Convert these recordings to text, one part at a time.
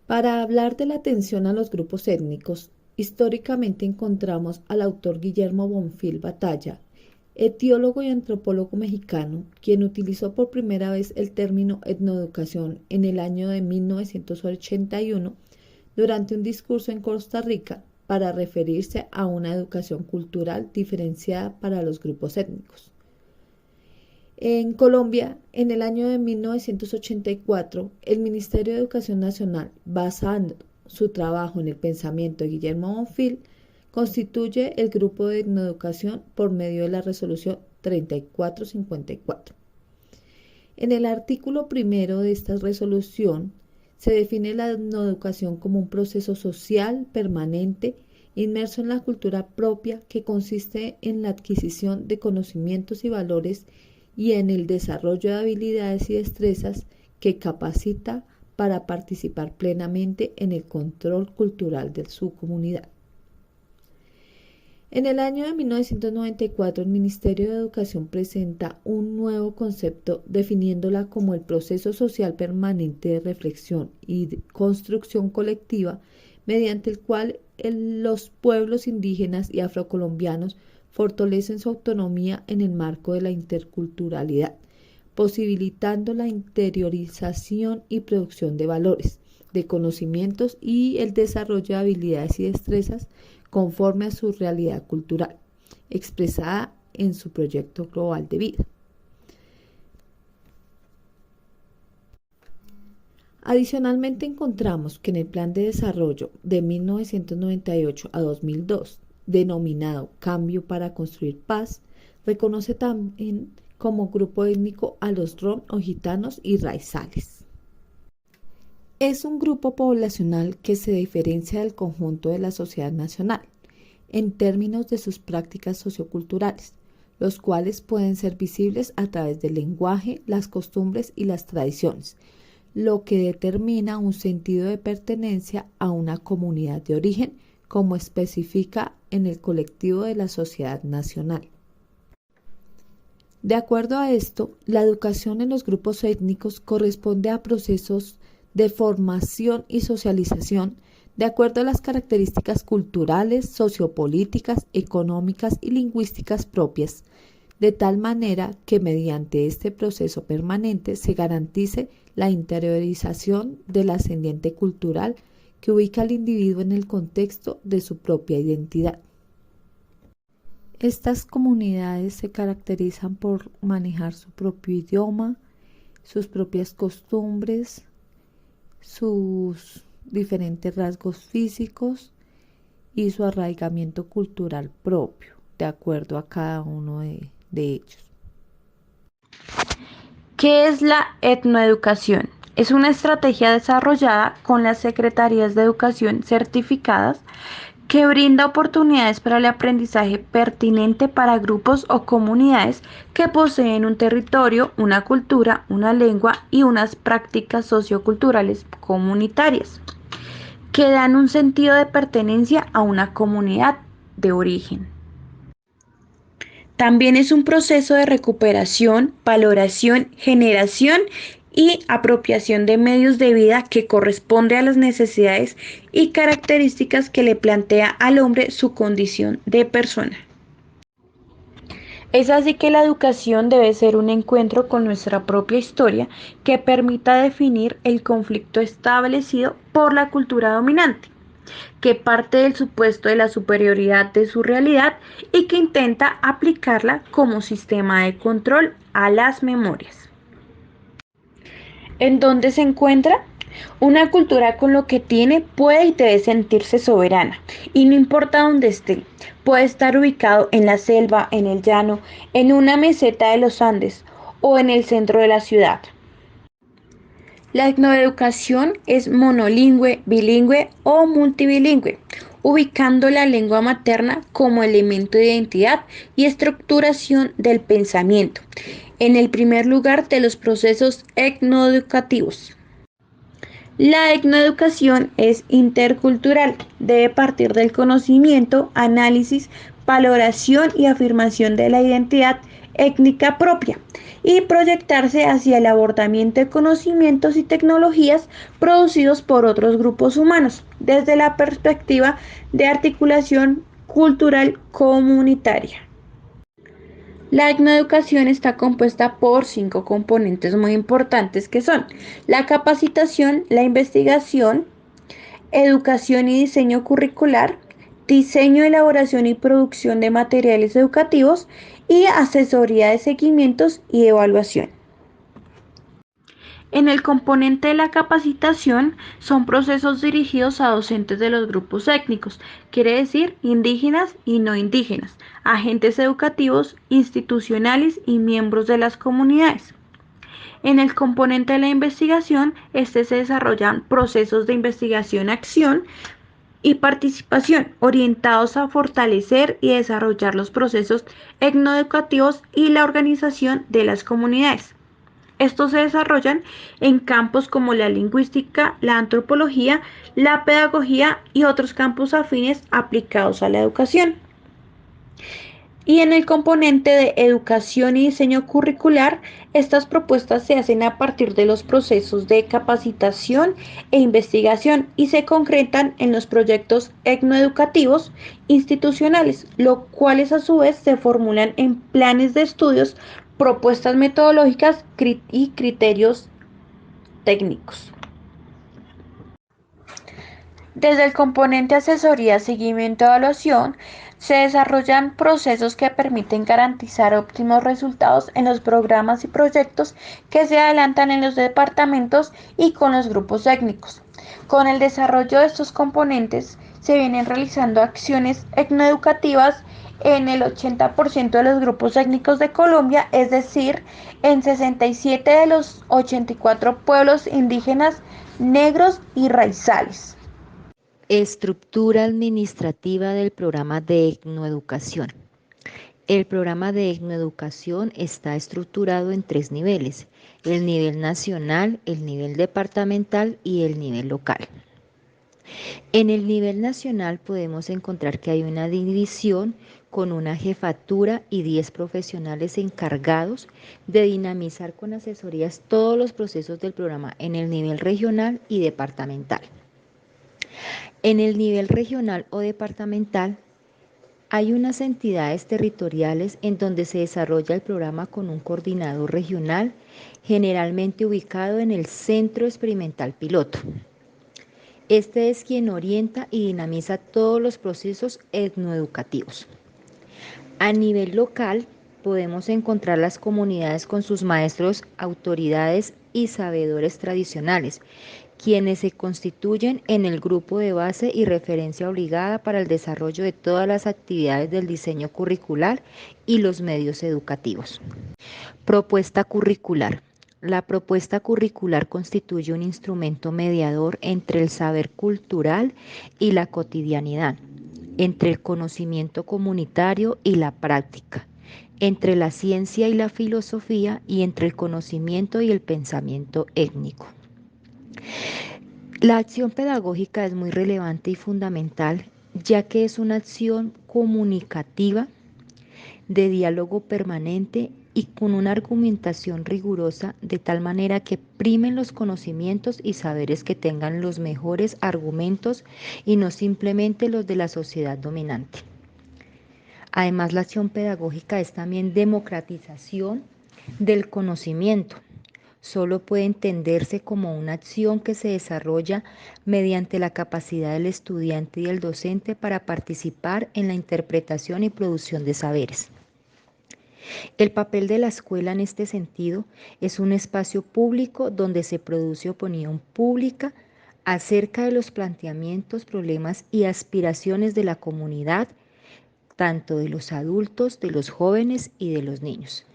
Para hablar de la atención a los grupos étnicos, históricamente encontramos al autor Guillermo Bonfil Batalla, etiólogo y antropólogo mexicano, quien utilizó por primera vez el término etnoeducación en el año de 1981 durante un discurso en Costa Rica para referirse a una educación cultural diferenciada para los grupos étnicos. En Colombia, en el año de 1984, el Ministerio de Educación Nacional, basando su trabajo en el pensamiento de Guillermo Bonfil, constituye el Grupo de Etnoeducación por medio de la Resolución 3454. En el artículo primero de esta resolución se define la etnoeducación como un proceso social permanente inmerso en la cultura propia que consiste en la adquisición de conocimientos y valores y en el desarrollo de habilidades y destrezas que capacita para participar plenamente en el control cultural de su comunidad. En el año de 1994, el Ministerio de Educación presenta un nuevo concepto definiéndola como el proceso social permanente de reflexión y de construcción colectiva mediante el cual los pueblos indígenas y afrocolombianos fortalecen su autonomía en el marco de la interculturalidad, posibilitando la interiorización y producción de valores, de conocimientos y el desarrollo de habilidades y destrezas conforme a su realidad cultural, expresada en su proyecto global de vida. Adicionalmente encontramos que en el Plan de Desarrollo de 1998 a 2002, denominado Cambio para Construir Paz, reconoce también como grupo étnico a los rom o gitanos y raizales. Es un grupo poblacional que se diferencia del conjunto de la sociedad nacional en términos de sus prácticas socioculturales, los cuales pueden ser visibles a través del lenguaje, las costumbres y las tradiciones, lo que determina un sentido de pertenencia a una comunidad de origen, como especifica en el colectivo de la sociedad nacional. De acuerdo a esto, la educación en los grupos étnicos corresponde a procesos de formación y socialización de acuerdo a las características culturales, sociopolíticas, económicas y lingüísticas propias, de tal manera que mediante este proceso permanente se garantice la interiorización del ascendiente cultural que ubica al individuo en el contexto de su propia identidad. Estas comunidades se caracterizan por manejar su propio idioma, sus propias costumbres, sus diferentes rasgos físicos y su arraigamiento cultural propio, de acuerdo a cada uno de ellos. ¿Qué es la etnoeducación? Es una estrategia desarrollada con las secretarías de educación certificadas que brinda oportunidades para el aprendizaje pertinente para grupos o comunidades que poseen un territorio, una cultura, una lengua y unas prácticas socioculturales comunitarias que dan un sentido de pertenencia a una comunidad de origen. También es un proceso de recuperación, valoración, generación y apropiación de medios de vida que corresponde a las necesidades y características que le plantea al hombre su condición de persona. Es así que la educación debe ser un encuentro con nuestra propia historia que permita definir el conflicto establecido por la cultura dominante, que parte del supuesto de la superioridad de su realidad y que intenta aplicarla como sistema de control a las memorias. ¿En dónde se encuentra? Una cultura con lo que tiene puede y debe sentirse soberana, y no importa dónde esté, puede estar ubicado en la selva, en el llano, en una meseta de los Andes o en el centro de la ciudad. La etnoeducación es monolingüe, bilingüe o multibilingüe, ubicando la lengua materna como elemento de identidad y estructuración del pensamiento, en el primer lugar de los procesos etnoeducativos. La etnoeducación es intercultural, debe partir del conocimiento, análisis, valoración y afirmación de la identidad étnica propia y proyectarse hacia el abordamiento de conocimientos y tecnologías producidos por otros grupos humanos, desde la perspectiva de articulación cultural comunitaria. La etnoeducación está compuesta por 5 componentes muy importantes que son la capacitación, la investigación, educación y diseño curricular, diseño, elaboración y producción de materiales educativos y asesoría de seguimientos y evaluación. En el componente de la capacitación son procesos dirigidos a docentes de los grupos étnicos, quiere decir indígenas y no indígenas, agentes educativos, institucionales y miembros de las comunidades. En el componente de la investigación, se desarrollan procesos de investigación-acción y participación orientados a fortalecer y desarrollar los procesos etnoeducativos y la organización de las comunidades. Estos se desarrollan en campos como la lingüística, la antropología, la pedagogía y otros campos afines aplicados a la educación. Y en el componente de educación y diseño curricular, estas propuestas se hacen a partir de los procesos de capacitación e investigación y se concretan en los proyectos etnoeducativos institucionales, los cuales a su vez se formulan en planes de estudios, propuestas metodológicas y criterios técnicos. Desde el componente asesoría, seguimiento y evaluación, se desarrollan procesos que permiten garantizar óptimos resultados en los programas y proyectos que se adelantan en los departamentos y con los grupos técnicos. Con el desarrollo de estos componentes, se vienen realizando acciones etnoeducativas en el 80% de los grupos técnicos de Colombia, es decir, en 67 de los 84 pueblos indígenas, negros y raizales. Estructura administrativa del programa de etnoeducación. El programa de etnoeducación está estructurado en 3 niveles: el nivel nacional, el nivel departamental y el nivel local. En el nivel nacional podemos encontrar que hay una división con una jefatura y 10 profesionales encargados de dinamizar con asesorías todos los procesos del programa en el nivel regional y departamental. En el nivel regional o departamental hay unas entidades territoriales en donde se desarrolla el programa con un coordinador regional, generalmente ubicado en el Centro Experimental Piloto. Este es quien orienta y dinamiza todos los procesos etnoeducativos. A nivel local podemos encontrar las comunidades con sus maestros, autoridades y sabedores tradicionales, quienes se constituyen en el grupo de base y referencia obligada para el desarrollo de todas las actividades del diseño curricular y los medios educativos. Propuesta curricular. La propuesta curricular constituye un instrumento mediador entre el saber cultural y la cotidianidad, entre el conocimiento comunitario y la práctica, entre la ciencia y la filosofía y entre el conocimiento y el pensamiento étnico. La acción pedagógica es muy relevante y fundamental, ya que es una acción comunicativa de diálogo permanente y con una argumentación rigurosa, de tal manera que primen los conocimientos y saberes que tengan los mejores argumentos y no simplemente los de la sociedad dominante. Además, la acción pedagógica es también democratización del conocimiento. Solo puede entenderse como una acción que se desarrolla mediante la capacidad del estudiante y del docente para participar en la interpretación y producción de saberes. El papel de la escuela en este sentido es un espacio público donde se produce opinión pública acerca de los planteamientos, problemas y aspiraciones de la comunidad, tanto de los adultos, de los jóvenes y de los niños.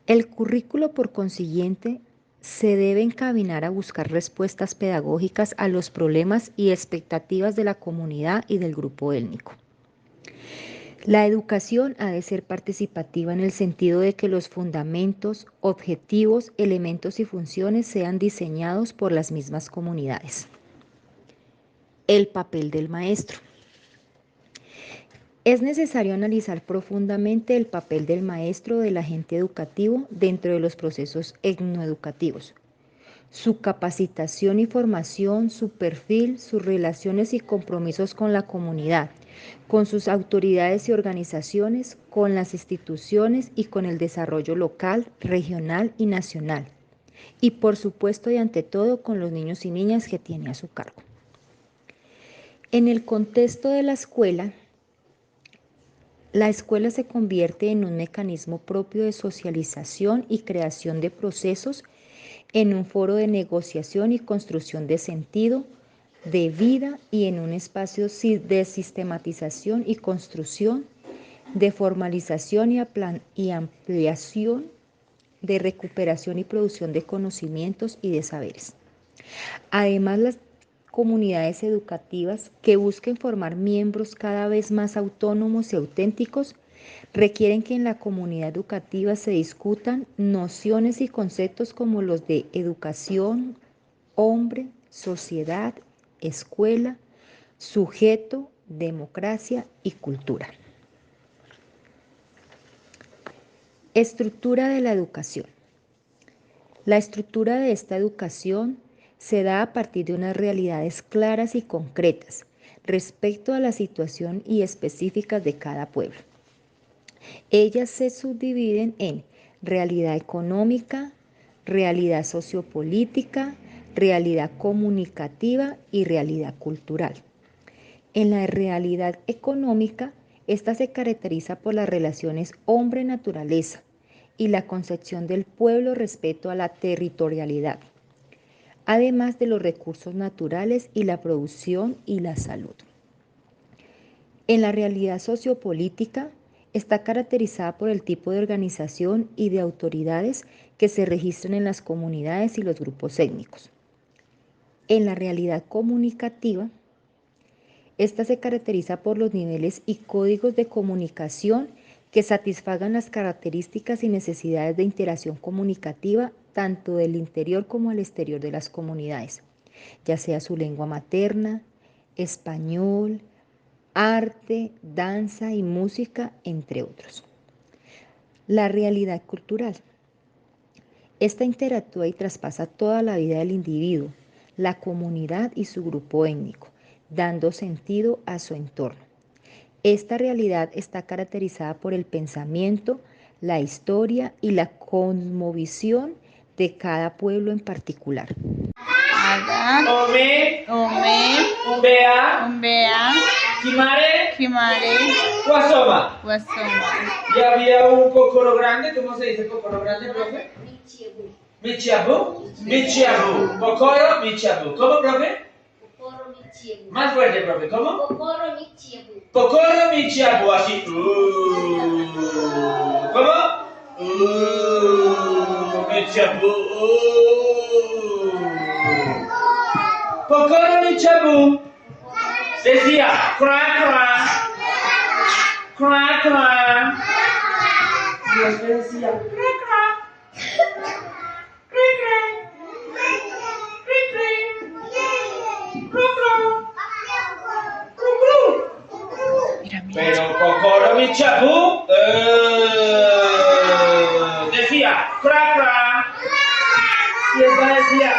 El currículo, por consiguiente, se debe encaminar a buscar respuestas pedagógicas a los problemas y expectativas de la comunidad y del grupo étnico. La educación ha de ser participativa en el sentido de que los fundamentos, objetivos, elementos y funciones sean diseñados por las mismas comunidades. El papel del maestro. Es necesario analizar profundamente el papel del maestro o del agente educativo dentro de los procesos etnoeducativos, su capacitación y formación, su perfil, sus relaciones y compromisos con la comunidad, con sus autoridades y organizaciones, con las instituciones y con el desarrollo local, regional y nacional. Y por supuesto y ante todo con los niños y niñas que tiene a su cargo. En el contexto de la escuela se convierte en un mecanismo propio de socialización y creación de procesos, en un foro de negociación y construcción de sentido, de vida y en un espacio de sistematización y construcción, de formalización y ampliación, de recuperación y producción de conocimientos y de saberes. Además, las comunidades educativas que busquen formar miembros cada vez más autónomos y auténticos requieren que en la comunidad educativa se discutan nociones y conceptos como los de educación, hombre, sociedad, escuela, sujeto, democracia y cultura. Estructura de la educación. La estructura de esta educación se da a partir de unas realidades claras y concretas respecto a la situación y específicas de cada pueblo. Ellas se subdividen en realidad económica, realidad sociopolítica, realidad comunicativa y realidad cultural. En la realidad económica, esta se caracteriza por las relaciones hombre-naturaleza y la concepción del pueblo respecto a la territorialidad, además de los recursos naturales y la producción y la salud. En la realidad sociopolítica, está caracterizada por el tipo de organización y de autoridades que se registran en las comunidades y los grupos étnicos. En la realidad comunicativa, esta se caracteriza por los niveles y códigos de comunicación que satisfagan las características y necesidades de interacción comunicativa tanto del interior como al exterior de las comunidades, ya sea su lengua materna, español, arte, danza y música, entre otros. La realidad cultural. Esta interactúa y traspasa toda la vida del individuo, la comunidad y su grupo étnico, dando sentido a su entorno. Esta realidad está caracterizada por el pensamiento, la historia y la cosmovisión de cada pueblo en particular. Ome, Umbea, Kimare, Guasoma. Ya había un cocoro grande, ¿cómo se dice cocoro grande, profe? Michiabu. Cocoro, Michiabu. ¿Cómo, profe? Más fuerte, profe, ¿cómo? Cocoro, Michiabu, así. ¿Cómo? Michiabu. Cocoro, Michiabu. Decía, crack. Dios le decía, pero Cocoro Michabu decía, crack. Y esta decía,